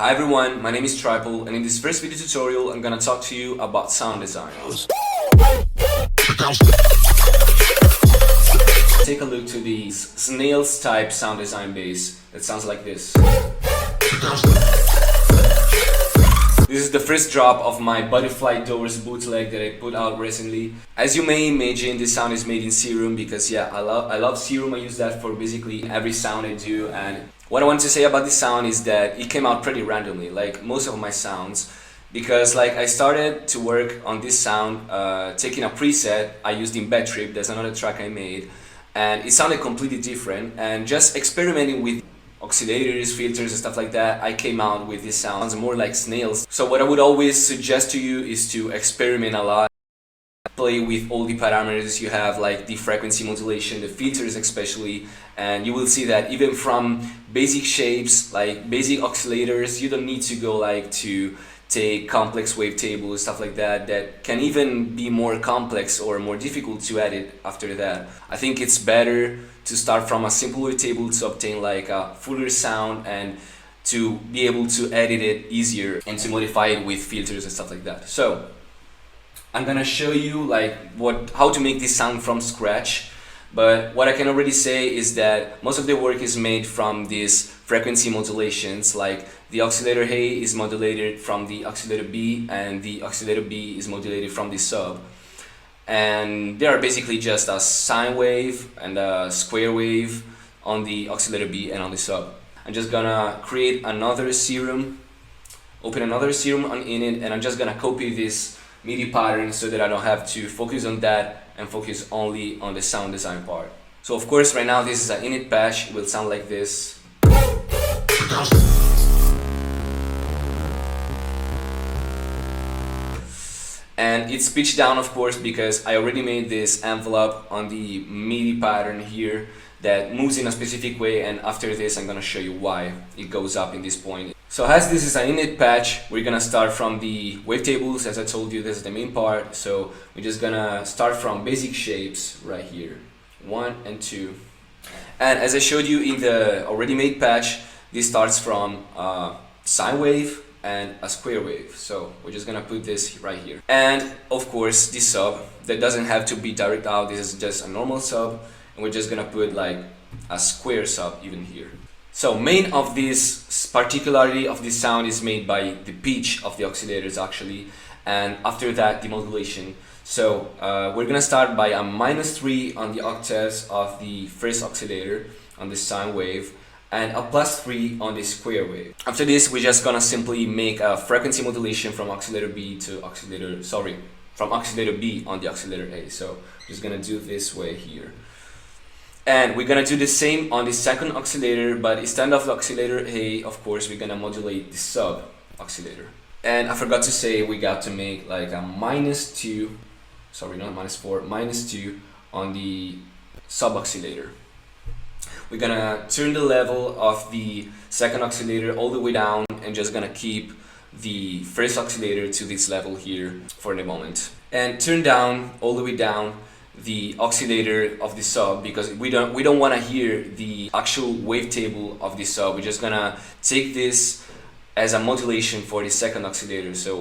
Hi everyone, my name is Tryple, and in this first video tutorial I'm gonna talk to you about sound design. Take a look to these Snails type sound design bass that sounds like this. This is the first drop of my Butterfly Doors bootleg that I put out recently. As you may imagine, this sound is made in Serum because yeah, I love Serum. I use that for basically every sound I do, and what I want to say about this sound is that it came out pretty randomly, like most of my sounds, because like I started to work on this sound taking a preset I used in Bad Trip. There's another track I made, and it sounded completely different, and just experimenting with oscillators, filters and stuff like that, I came out with this sounds more like Snails. So what I would always suggest to you is to experiment a lot, play with all the parameters you have, like the frequency modulation, the filters especially, and you will see that even from basic shapes like basic oscillators, you don't need to go like to take complex wavetables, stuff like that, that can even be more complex or more difficult to edit after that. I think it's better to start from a simple wavetable to obtain like a fuller sound and to be able to edit it easier and to modify it with filters and stuff like that. So I'm gonna show you like how to make this sound from scratch, but what I can already say is that most of the work is made from these frequency modulations, like the oscillator A is modulated from the oscillator B and the oscillator B is modulated from the sub, and they are basically just a sine wave and a square wave on the oscillator B and on the sub. I'm just gonna create another serum, open another serum on init, and I'm just gonna copy this MIDI pattern so that I don't have to focus on that and focus only on the sound design part. So of course right now this is an init patch, it will sound like this. And it's pitched down of course because I already made this envelope on the MIDI pattern here that moves in a specific way, and after this I'm gonna show you why it goes up in this point. So as this is an init patch, we're gonna start from the wavetables. As I told you, this is the main part, so we're just gonna start from basic shapes right here, 1 and 2. And as I showed you in the already made patch, this starts from a sine wave and a square wave, so we're just gonna put this right here. And of course this sub, that doesn't have to be direct out, this is just a normal sub, and we're just gonna put like a square sub even here. So main of this particularity of this sound is made by the pitch of the oscillators actually, and after that the modulation. So we're gonna start by a -3 on the octaves of the first oscillator on the sine wave, and a +3 on the square wave. After this we're just gonna simply make a frequency modulation from oscillator B to oscillator, from oscillator B on the oscillator A. So I'm just gonna do this way here. And we're gonna do the same on the second oscillator, but instead of the oscillator A, of course, we're gonna modulate the sub oscillator. And I forgot to say we got to make like a -2, sorry, not -4, -2 on the sub oscillator. We're gonna turn the level of the second oscillator all the way down and just gonna keep the first oscillator to this level here for the moment. And turn down all the way down the oscillator of the sub, because we don't want to hear the actual wavetable of the sub. We're just gonna take this as a modulation for the second oscillator, so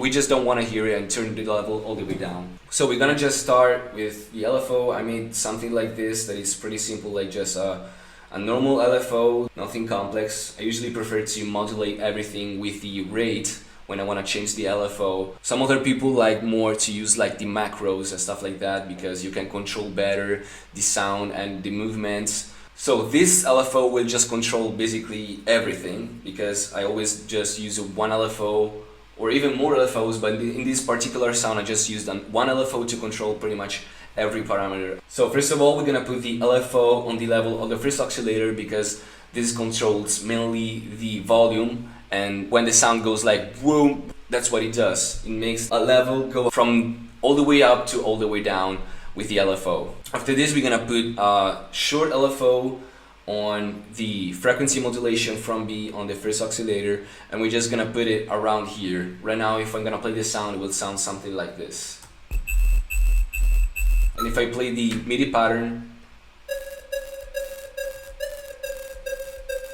we just don't want to hear it, and turn the level all the way down. So we're gonna just start with the LFO. I made something like this that is pretty simple, like just a normal LFO, nothing complex. I usually prefer to modulate everything with the rate when I want to change the LFO. Some other people like more to use like the macros and stuff like that, because you can control better the sound and the movements. So this LFO will just control basically everything, because I always just use one LFO or even more LFOs, but in this particular sound I just used one LFO to control pretty much every parameter. So first of all we're gonna put the LFO on the level of the first oscillator, because this controls mainly the volume, and when the sound goes like boom, that's what it does. It makes a level go from all the way up to all the way down with the LFO. After this we're gonna put a short LFO on the frequency modulation from B on the first oscillator, and we're just gonna put it around here. Right now if I'm gonna play this sound, it will sound something like this. And if I play the MIDI pattern,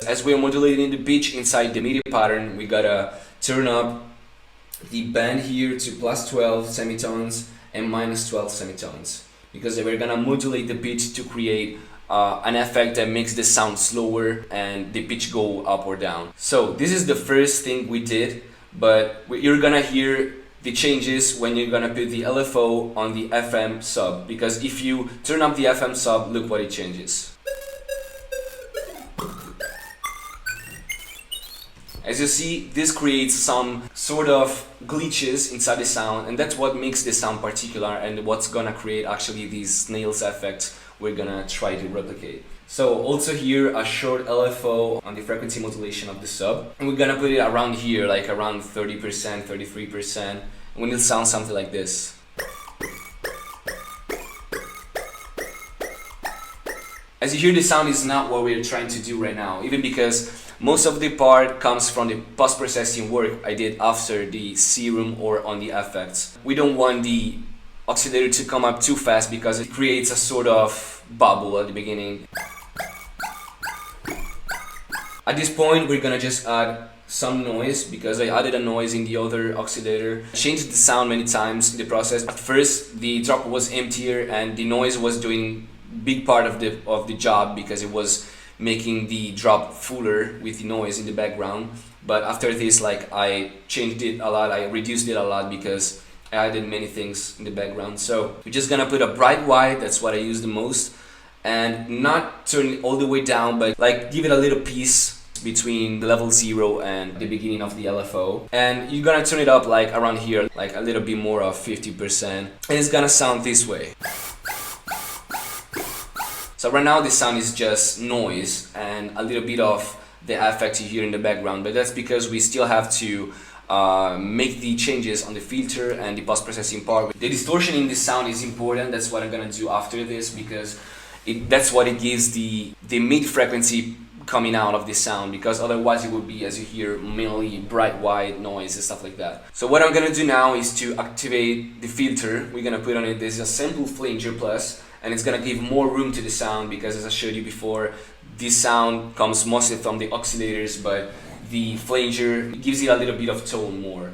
as we're modulating the pitch inside the MIDI pattern, we gotta turn up the band here to plus 12 semitones and minus 12 semitones, because we're gonna modulate the pitch to create an effect that makes the sound slower and the pitch go up or down. So this is the first thing we did, but you're gonna hear the changes when you're gonna put the LFO on the FM sub, because if you turn up the FM sub, look what it changes. As you see, this creates some sort of glitches inside the sound, and that's what makes the sound particular and what's gonna create actually these Snails effects we're gonna try to replicate. So also here a short LFO on the frequency modulation of the sub, and we're gonna put it around here, like around 30%, 33%, and it'll sound something like this. As you hear, the sound is not what we're trying to do right now, even because most of the part comes from the post-processing work I did after the serum or on the effects. We don't want the oscillator to come up too fast because it creates a sort of bubble at the beginning. At this point, we're gonna just add some noise, because I added a noise in the other oscillator. Changed the sound many times in the process. At first, the drop was emptier and the noise was doing big part of the job, because it was making the drop fuller with the noise in the background. But after this, like, I changed it a lot, I reduced it a lot because I added many things in the background. So we're just gonna put a bright white, that's what I use the most, and not turn it all the way down, but like give it a little piece between the level 0 and the beginning of the LFO. And you're gonna turn it up like around here, like a little bit more of 50%, and it's gonna sound this way. So right now the sound is just noise and a little bit of the effect you hear in the background, but that's because we still have to make the changes on the filter and the post-processing part. The distortion in the sound is important, that's what I'm gonna do after this, because that's what it gives the mid-frequency coming out of the sound, because otherwise it would be, as you hear, mainly bright white noise and stuff like that. So what I'm gonna do now is to activate the filter. We're gonna put on it this a simple flanger plus, and it's gonna give more room to the sound, because as I showed you before, this sound comes mostly from the oscillators, but the flanger gives it a little bit of tone more.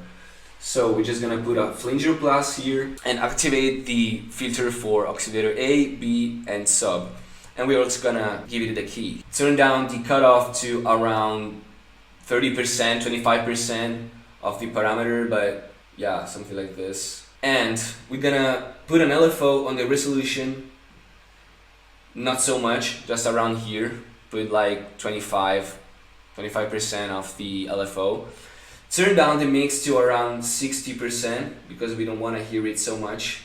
So we're just gonna put a flanger plus here and activate the filter for oscillator A, B, and sub. And we're also gonna give it the key. Turn down the cutoff to around 30%, 25% of the parameter, but yeah, something like this. And we're gonna put an LFO on the resolution, not so much, just around here. Put like 25% of the LFO. Turn down the mix to around 60% because we don't want to hear it so much.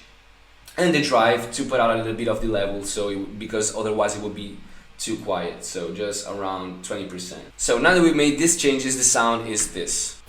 And the drive to put out a little bit of the level, because otherwise it would be too quiet. So just around 20%. So now that we've made these changes, the sound is this.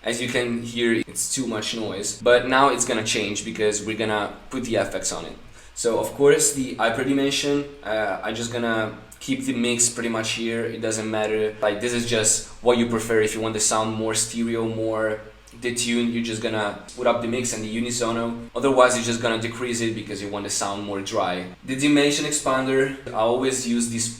As you can hear, it's too much noise, but now it's gonna change because we're gonna put the effects on it. So of course the hyperdimension, I'm just gonna keep the mix pretty much here. It doesn't matter, like this is just what you prefer. If you want the sound more stereo, more detuned, you're just gonna put up the mix and the unisono. Otherwise you're just gonna decrease it because you want the sound more dry. The dimension expander, I always use this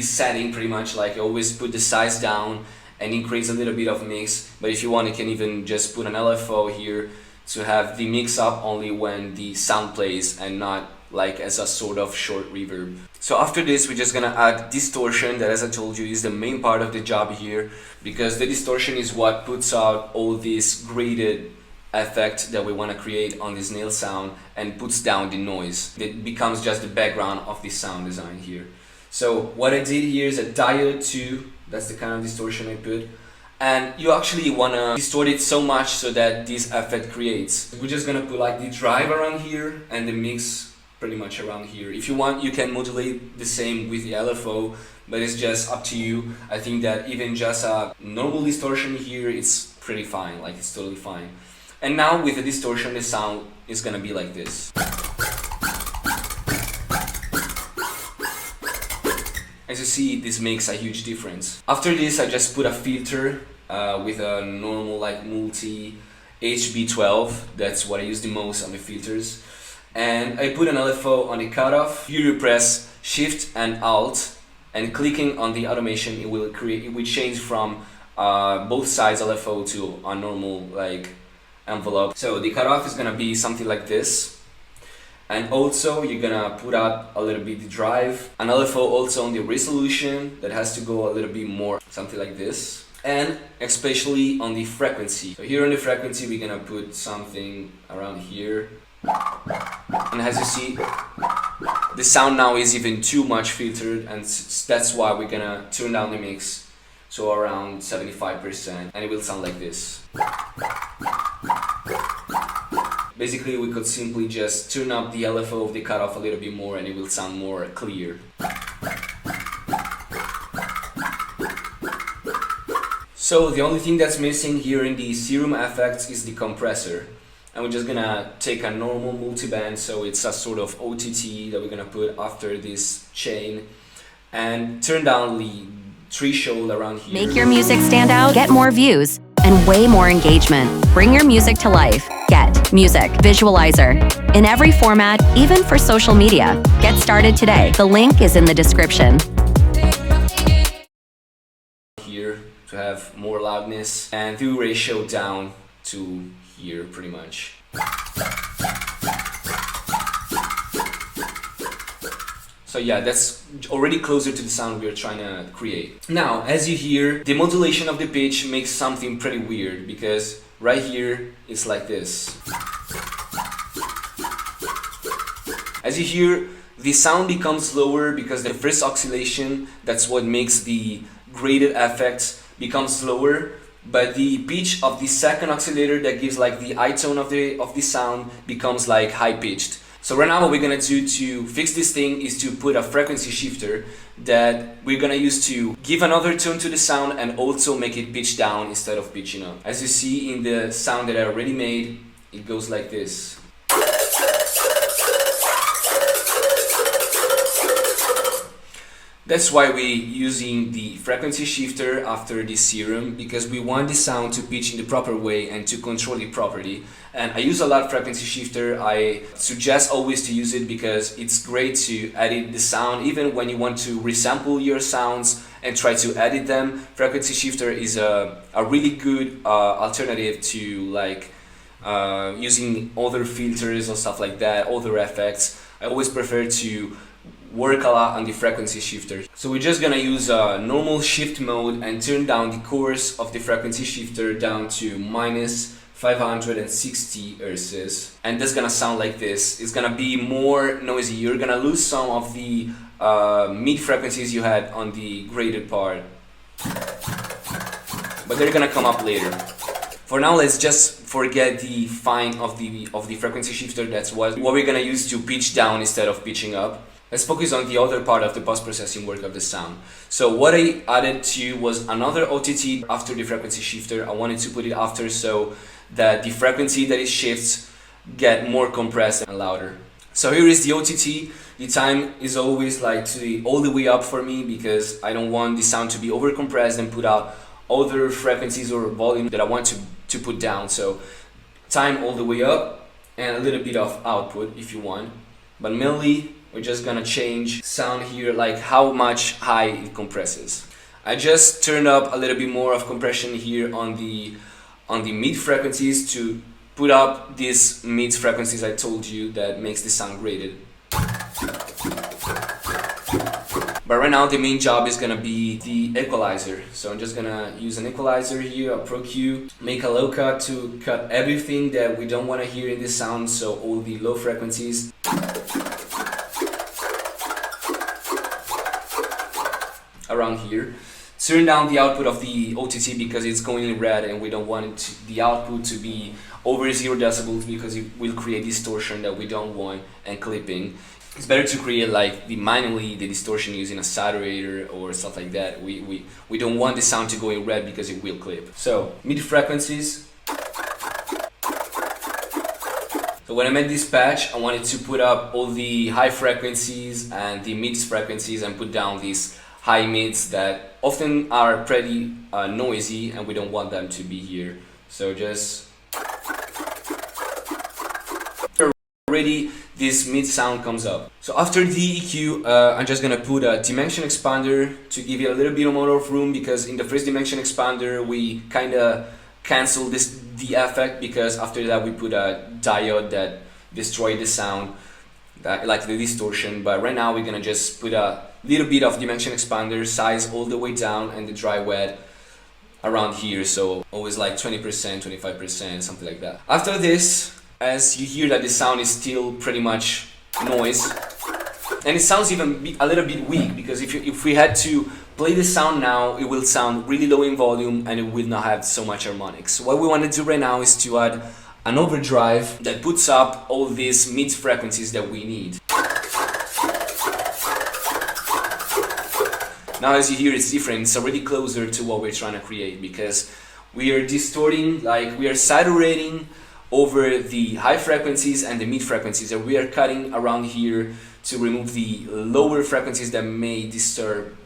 setting pretty much, like I always put the size down and increase a little bit of mix, but if you want you can even just put an LFO here to have the mix up only when the sound plays and not like as a sort of short reverb. So after this we're just gonna add distortion, that as I told you is the main part of the job here, because the distortion is what puts out all this graded effect that we want to create on this nail sound and puts down the noise. It becomes just the background of the sound design here. So what I did here is a diode 2, that's the kind of distortion I put, and you actually want to distort it so much so that this effect creates. We're just gonna put like the drive around here and the mix pretty much around here. If you want you can modulate the same with the LFO, but it's just up to you. I think that even just a normal distortion here it's pretty fine, like it's totally fine. And now with the distortion the sound is gonna be like this. As you see, this makes a huge difference. After this, I just put a filter with a normal like multi HB12. That's what I use the most on the filters. And I put an LFO on the cutoff. Here you press Shift and Alt and clicking on the automation, it will change from both sides LFO to a normal like envelope. So the cutoff is gonna be something like this. And also you're gonna put out a little bit the drive. An LFO also on the resolution that has to go a little bit more, something like this. And especially on the frequency. So here on the frequency we're gonna put something around here. And as you see, the sound now is even too much filtered, and that's why we're gonna turn down the mix, so around 75%, and it will sound like this. Basically, we could simply just turn up the LFO of the cutoff a little bit more and it will sound more clear. So the only thing that's missing here in the serum effects is the compressor. And we're just gonna take a normal multiband, so it's a sort of OTT that we're gonna put after this chain, and turn down the threshold around here. Make your music stand out, get more views, and way more engagement. Bring your music to life. Get Music Visualizer in every format, even for social media. Get started today. The link is in the description. Here to have more loudness, and the ratio down to here pretty much. So yeah, that's already closer to the sound we are trying to create. Now, as you hear, the modulation of the pitch makes something pretty weird, because right here it's like this. As you hear, the sound becomes lower because the first oscillation, that's what makes the graded effect, becomes slower. But the pitch of the second oscillator that gives like the high tone of the sound becomes like high pitched. So right now what we're gonna do to fix this thing is to put a frequency shifter that we're gonna use to give another tone to the sound and also make it pitch down instead of pitching up. As you see in the sound that I already made, it goes like this. That's why we're using the frequency shifter after the serum, because we want the sound to pitch in the proper way and to control it properly. And I use a lot of frequency shifter. I suggest always to use it because it's great to edit the sound, even when you want to resample your sounds and try to edit them. Frequency shifter is a really good alternative to like using other filters or stuff like that, other effects. I always prefer to work a lot on the frequency shifter. So we're just gonna use a normal shift mode and turn down the course of the frequency shifter down to minus 560 Hz. And that's gonna sound like this. It's gonna be more noisy. You're gonna lose some of the mid frequencies you had on the graded part, but they're gonna come up later. For now, let's just forget the fine of the frequency shifter. That's what we're gonna use to pitch down instead of pitching up. Let's focus on the other part of the post-processing work of the sound. So what I added to was another OTT after the frequency shifter. I wanted to put it after so that the frequency that it shifts get more compressed and louder. So here is the OTT. The time is always like all the way up for me because I don't want the sound to be over compressed and put out other frequencies or volume that I want to put down. So time all the way up and a little bit of output if you want. But mainly we're just gonna change sound here, like how much high it compresses. I just turned up a little bit more of compression here on the mid frequencies to put up these mid frequencies I told you that makes the sound graded. But right now the main job is gonna be the equalizer. So I'm just gonna use an equalizer here, a Pro Q, make a low cut to cut everything that we don't wanna hear in this sound, so all the low frequencies. Around here. Turn down the output of the OTT because it's going in red and we don't want the output to be over 0 decibels because it will create distortion that we don't want and clipping. It's better to create like manually the distortion using a saturator or stuff like that. We don't want the sound to go in red because it will clip. So mid frequencies. So when I made this patch, I wanted to put up all the high frequencies and the mid frequencies and put down these high mids that often are pretty noisy and we don't want them to be here. So just already this mid sound comes up. So after the EQ, I'm just gonna put a dimension expander to give it a little bit more of room, because in the first dimension expander we kinda cancel the effect, because after that we put a diode that destroyed the sound, like the distortion. But right now we're gonna just put a little bit of dimension expander size all the way down, and the dry wet around here, so always like 20%, 25%, something like that. After this, as you hear that the sound is still pretty much noise, and it sounds even a little bit weak, because if we had to play the sound now, it will sound really low in volume and it will not have so much harmonics. So what we want to do right now is to add an overdrive that puts up all these mid frequencies that we need. Now as you hear, it's different, it's already closer to what we're trying to create, because we are distorting, like we are saturating over the high frequencies and the mid frequencies, and we are cutting around here to remove the lower frequencies that may disturb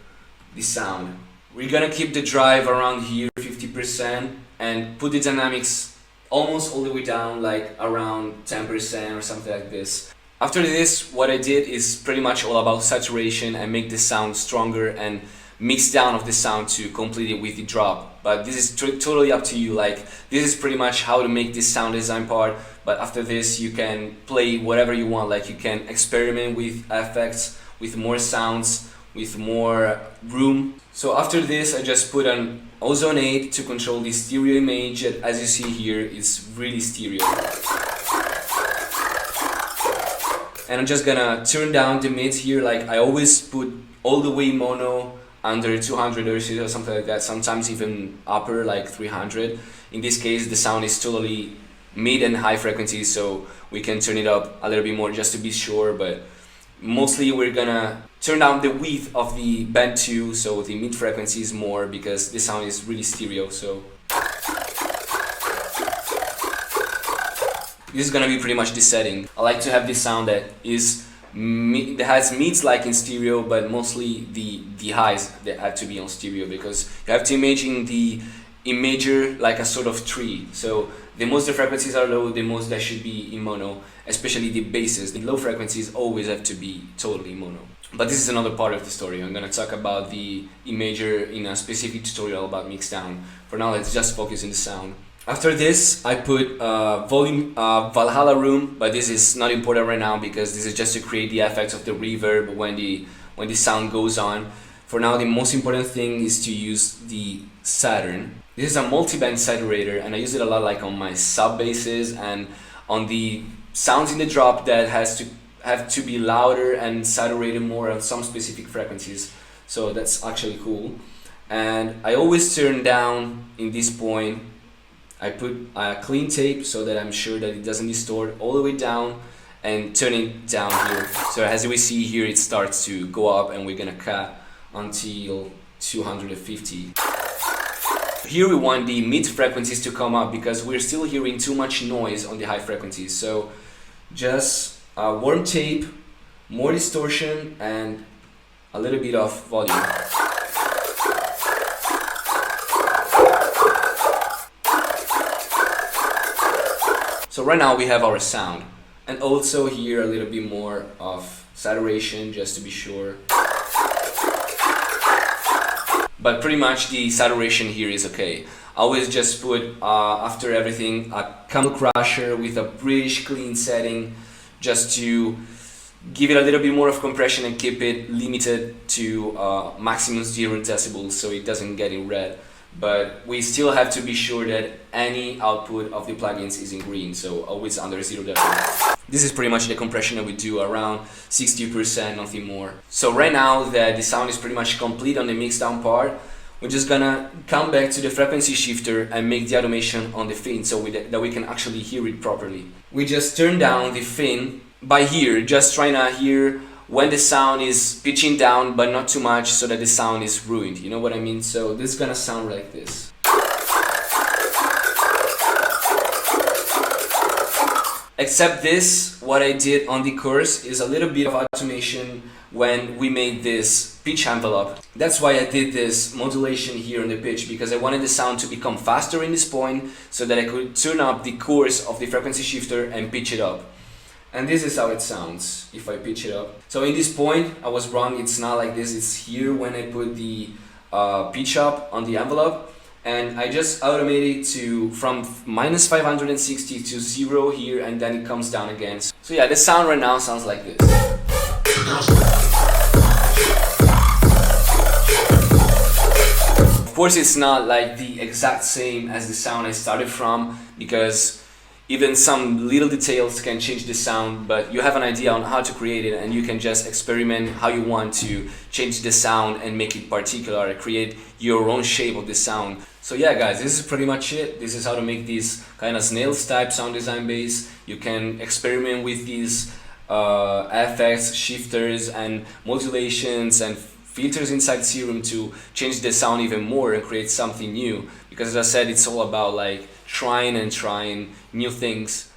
the sound. We're gonna keep the drive around here 50% and put the dynamics almost all the way down, like around 10% or something like this. After this, what I did is pretty much all about saturation and make the sound stronger and mix down of the sound to complete it with the drop. But this is totally up to you. Like, this is pretty much how to make this sound design part. But after this, you can play whatever you want. Like, you can experiment with effects, with more sounds, with more room. So after this, I just put an Ozone 8 to control the stereo image. As you see here, it's really stereo. And I'm just gonna turn down the mids here. Like, I always put all the way mono under 200 Hz or something like that, sometimes even upper, like 300. In this case, the sound is totally mid and high frequencies, so we can turn it up a little bit more just to be sure, but mostly we're gonna turn down the width of the band 2, so the mid frequencies more, because the sound is really stereo. So this is gonna be pretty much the setting. I like to have this sound that has mids like in stereo, but mostly the highs that have to be on stereo, because you have to imagine the imager like a sort of tree. So the most the frequencies are low, the most that should be in mono, especially the basses. The low frequencies always have to be totally mono. But this is another part of the story. I'm gonna talk about the imager in a specific tutorial about mixdown. For now, let's just focus on the sound. After this, I put volume Valhalla room, but this is not important right now because this is just to create the effects of the reverb when the sound goes on. For now, the most important thing is to use the Saturn. This is a multi-band saturator, and I use it a lot like on my sub basses and on the sounds in the drop that have to be louder and saturated more on some specific frequencies. So that's actually cool. And I always turn down in this point. I put a clean tape so that I'm sure that it doesn't distort all the way down, and turn it down here. So as we see here, it starts to go up, and we're gonna cut until 250. Here we want the mid frequencies to come up because we're still hearing too much noise on the high frequencies. So just warm tape, more distortion, and a little bit of volume. So right now we have our sound, and also here a little bit more of saturation just to be sure. But pretty much the saturation here is okay. I always just put, after everything, a Camel Crusher with a British clean setting just to give it a little bit more of compression and keep it limited to maximum 0 decibels so it doesn't get in red. But we still have to be sure that any output of the plugins is in green, so always under 0 decibels. This is pretty much the compression that we do, around 60%, nothing more. So right now that the sound is pretty much complete on the mixdown part, we're just gonna come back to the frequency shifter and make the automation on the fin so that we can actually hear it properly. We just turn down the fin by here, just trying to hear when the sound is pitching down but not too much so that the sound is ruined, you know what I mean? So this is gonna sound like this. Except this, what I did on the chorus is a little bit of automation when we made this pitch envelope. That's why I did this modulation here on the pitch, because I wanted the sound to become faster in this point so that I could turn up the chorus of the frequency shifter and pitch it up. And this is how it sounds if I pitch it up. So in this point, I was wrong, it's not like this, it's here when I put the pitch up on the envelope. And I just automate it to from minus 560 to 0 here, and then it comes down again. So yeah, the sound right now sounds like this. Of course, it's not like the exact same as the sound I started from, because even some little details can change the sound, but you have an idea on how to create it, and you can just experiment how you want to change the sound and make it particular, create your own shape of the sound. So yeah guys, this is pretty much it. This is how to make this kind of Snails type sound design base. You can experiment with these effects, shifters and modulations and filters inside Serum to change the sound even more and create something new, because as I said, it's all about like trying new things.